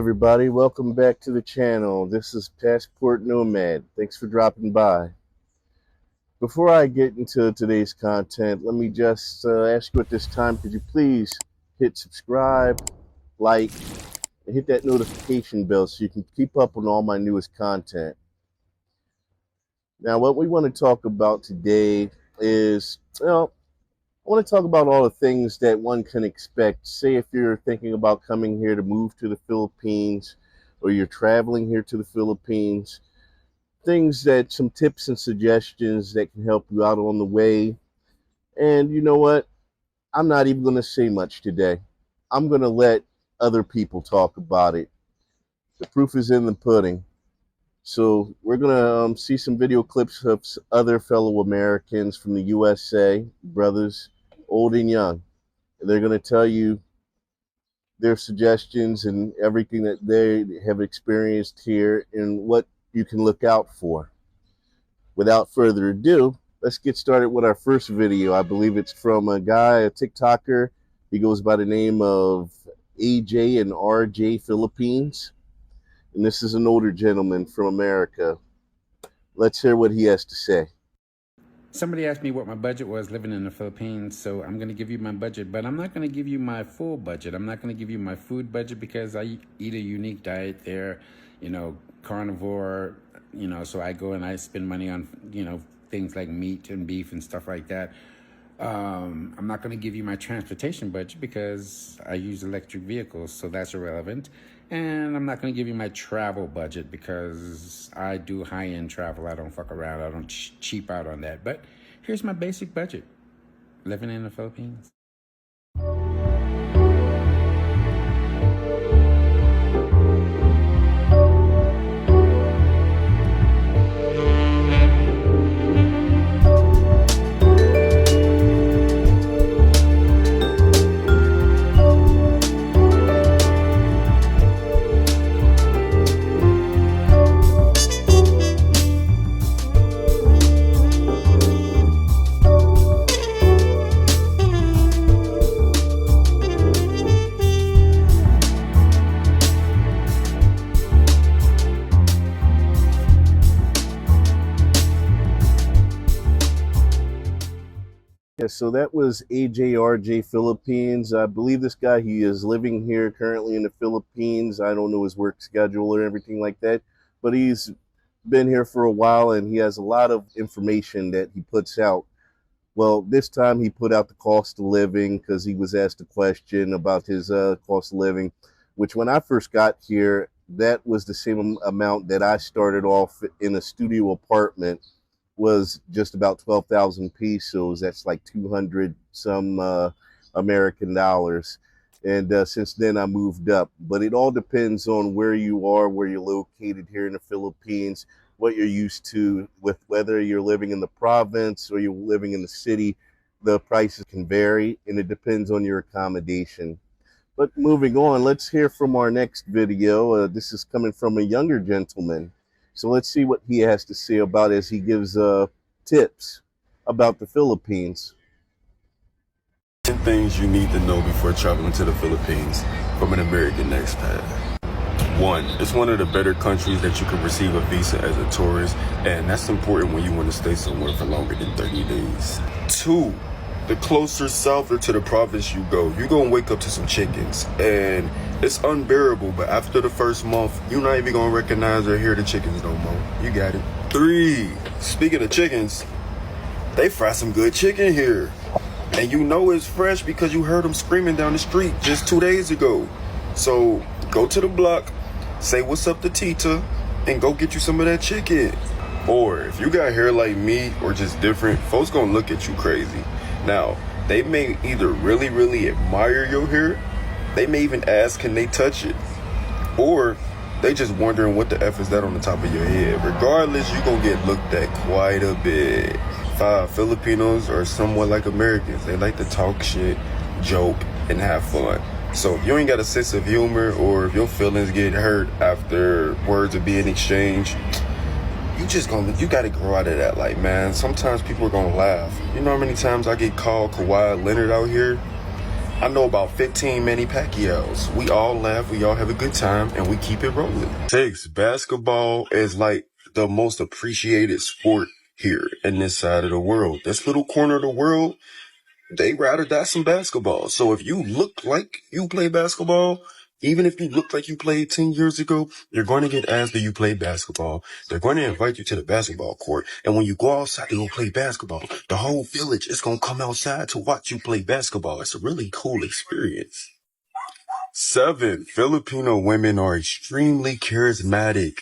everybody, welcome back to the channel. This is Passport Nomad. Thanks for dropping by. Before I get into today's content, let me just ask you at this time, could you please hit subscribe, like, and hit that notification bell so you can keep up on all my newest content. Now, what we want to talk about today is, I want to talk about all the things that one can expect. Say if you're thinking about coming here to move to the Philippines, or you're traveling here to the Philippines, some tips and suggestions that can help you out on the way. And you know what? I'm not even going to say much today. I'm going to let other people talk about it. The proof is in the pudding. So we're going to see some video clips of other fellow Americans from the USA, brothers, old and young. And they're going to tell you their suggestions and everything that they have experienced here and what you can look out for. Without further ado, let's get started with our first video. I believe it's from a guy, a TikToker. He goes by the name of AJ and RJ Philippines. And this is an older gentleman from America. Let's hear what he has to say. Somebody asked me what my budget was living in the Philippines, so I'm going to give you my budget, but I'm not going to give you my full budget. I'm not going to give you my food budget because I eat a unique diet there, carnivore, so I go and I spend money on, things like meat and beef and stuff like that. I'm not going to give you my transportation budget because I use electric vehicles, so that's irrelevant. And I'm not going to give you my travel budget because I do high-end travel. I don't fuck around. I don't cheap out on that. But here's my basic budget living in the Philippines. So that was AJRJ Philippines. I believe this guy, he is living here currently in the Philippines. I don't know his work schedule or everything like that, but he's been here for a while and he has a lot of information that he puts out. Well, this time he put out the cost of living because he was asked a question about his cost of living, which when I first got here, that was the same amount that I started off in a studio apartment, was just about 12,000 pesos. That's like 200 some American dollars. And since then I moved up. But it all depends on where you are, where you're located here in the Philippines, what you're used to, with whether you're living in the province or you're living in the city. The prices can vary and it depends on your accommodation. But moving on, let's hear from our next video. This is coming from a younger gentleman. So let's see what he has to say about as he gives tips about the Philippines. 10 things you need to know before traveling to the Philippines from an American expat. 1, it's one of the better countries that you can receive a visa as a tourist, and that's important when you want to stay somewhere for longer than 30 days. 2, the closer south or to the province you go, you're going to wake up to some chickens, and it's unbearable, but after the first month, you're not even going to recognize or hear the chickens no more. You got it. 3, speaking of chickens, they fry some good chicken here. And you know it's fresh because you heard them screaming down the street just 2 days ago. So go to the block, say what's up to Tita, and go get you some of that chicken. Or if you got hair like me or just different, folks gonna look at you crazy. Now, they may either really, really admire your hair, they may even ask, can they touch it? Or they just wondering what the F is that on the top of your head. Regardless, you're gonna get looked at quite a bit. 5, Filipinos are somewhat like Americans. They like to talk shit, joke, and have fun. So if you ain't got a sense of humor, or if your feelings get hurt after words are being exchanged, you gotta grow out of that. Like, man, sometimes people are gonna laugh. You know how many times I get called Kawhi Leonard out here? I know about 15 Manny Pacquiao's. We all laugh, we all have a good time, and we keep it rolling. 6, basketball is like the most appreciated sport here in this side of the world. This little corner of the world, they rather die some basketball. So if you look like you play basketball, even if you look like you played 10 years ago, you're going to get asked, do you play basketball? They're going to invite you to the basketball court. And when you go outside to go play basketball, the whole village is going to come outside to watch you play basketball. It's a really cool experience. 7, Filipino women are extremely charismatic.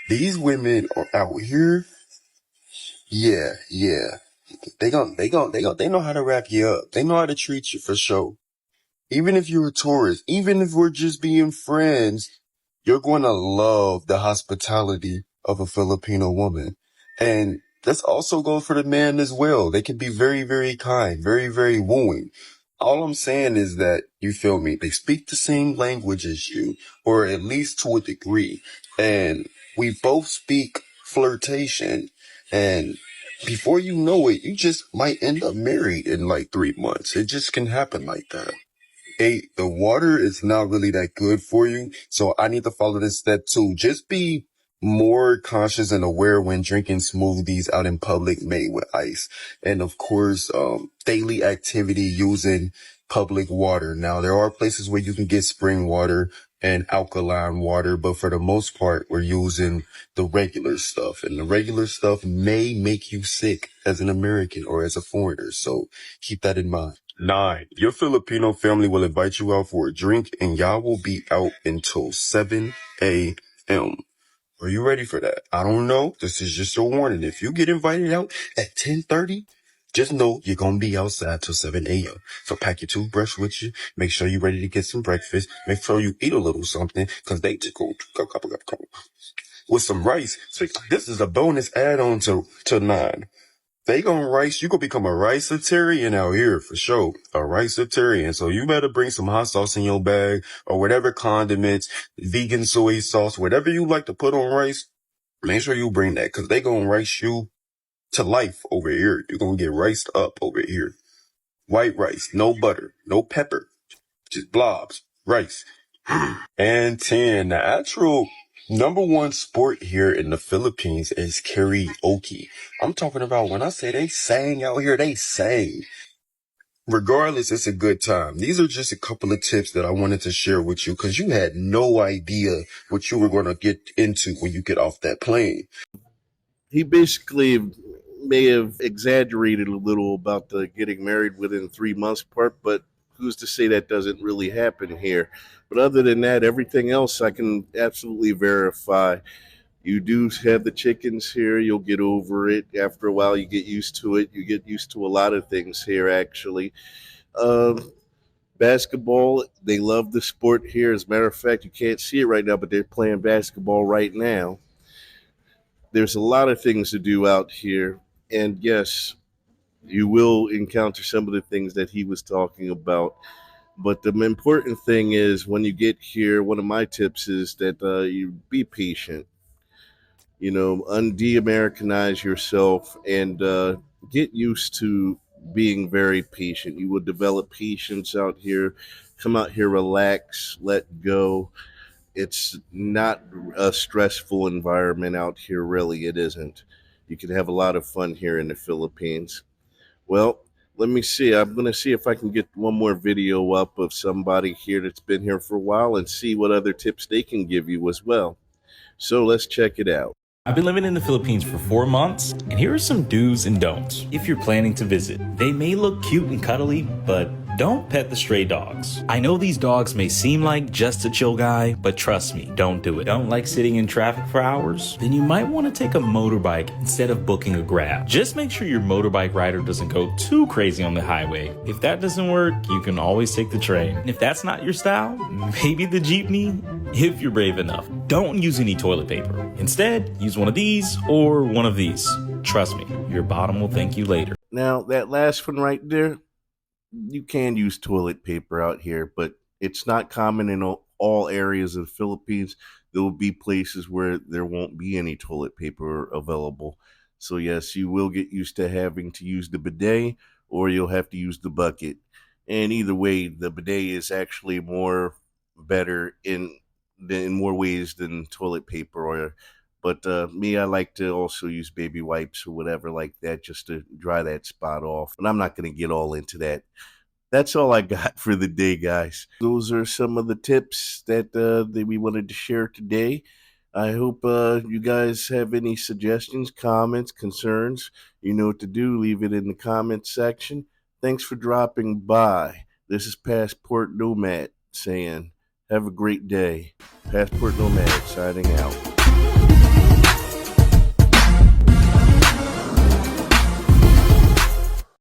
These women are out here. Yeah. They know how to wrap you up. They know how to treat you for sure. Even if you're a tourist, even if we're just being friends, you're going to love the hospitality of a Filipino woman. And this also goes for the man as well. They can be very, very kind, very, very wooing. All I'm saying is that, you feel me, they speak the same language as you, or at least to a degree. And we both speak flirtation. And before you know it, you just might end up married in like 3 months. It just can happen like that. 8, the water is not really that good for you. So I need to follow this step too. Just be more conscious and aware when drinking smoothies out in public made with ice. And of course, daily activity using public water. Now, there are places where you can get spring water and alkaline water, but for the most part, we're using the regular stuff. And the regular stuff may make you sick as an American or as a foreigner. So keep that in mind. 9, your Filipino family will invite you out for a drink and y'all will be out until 7 a.m. Are you ready for that? I don't know. This is just a warning. If you get invited out at 10:30, just know you're going to be outside till 7 a.m. So pack your toothbrush with you. Make sure you're ready to get some breakfast. Make sure you eat a little something because they just go with some rice. So this is a bonus add-on to 9. They gonna rice, you gonna become a rice-itarian out here for sure. A rice-itarian. So you better bring some hot sauce in your bag or whatever condiments, vegan soy sauce, whatever you like to put on rice. Make sure you bring that because they gonna rice you to life over here. You're gonna get riced up over here. White rice, no butter, no pepper, just blobs, rice. And 10, the actual number one sport here in the Philippines is karaoke. I'm talking about when I say they sang out here, they sang. Regardless, it's a good time. These are just a couple of tips that I wanted to share with you because you had no idea what you were going to get into when you get off that plane. He basically may have exaggerated a little about the getting married within 3 months part, but who's to say that doesn't really happen here? But other than that, everything else I can absolutely verify. You do have the chickens here. You'll get over it. After a while, you get used to it. You get used to a lot of things here, actually. Basketball, they love the sport here. As a matter of fact, you can't see it right now, but they're playing basketball right now. There's a lot of things to do out here. And yes, you will encounter some of the things that he was talking about. But the important thing is when you get here, one of my tips is that you be patient. De-Americanize yourself and get used to being very patient. You will develop patience out here. Come out here, relax, let go. It's not a stressful environment out here, really. It isn't. You can have a lot of fun here in the Philippines. Well, let me see. I'm going to see if I can get one more video up of somebody here that's been here for a while and see what other tips they can give you as well. So let's check it out. I've been living in the Philippines for 4 months, and here are some do's and don'ts if you're planning to visit. They may look cute and cuddly, but don't pet the stray dogs. I know these dogs may seem like just a chill guy, but trust me, don't do it. Don't like sitting in traffic for hours? Then you might want to take a motorbike instead of booking a Grab. Just make sure your motorbike rider doesn't go too crazy on the highway. If that doesn't work, you can always take the train. And if that's not your style, maybe the jeepney, if you're brave enough. Don't use any toilet paper. Instead, use one of these or one of these. Trust me, your bottom will thank you later. Now, that last one right there, you can use toilet paper out here, but it's not common in all areas of the Philippines. There will be places where there won't be any toilet paper available. So yes, you will get used to having to use the bidet or you'll have to use the bucket. And either way, the bidet is actually more better in more ways than toilet paper. But me, I like to also use baby wipes or whatever like that just to dry that spot off. And I'm not going to get all into that. That's all I got for the day, guys. Those are some of the tips that we wanted to share today. I hope you guys have any suggestions, comments, concerns. You know what to do. Leave it in the comments section. Thanks for dropping by. This is Passport Nomad saying, have a great day. Passport Nomad signing out.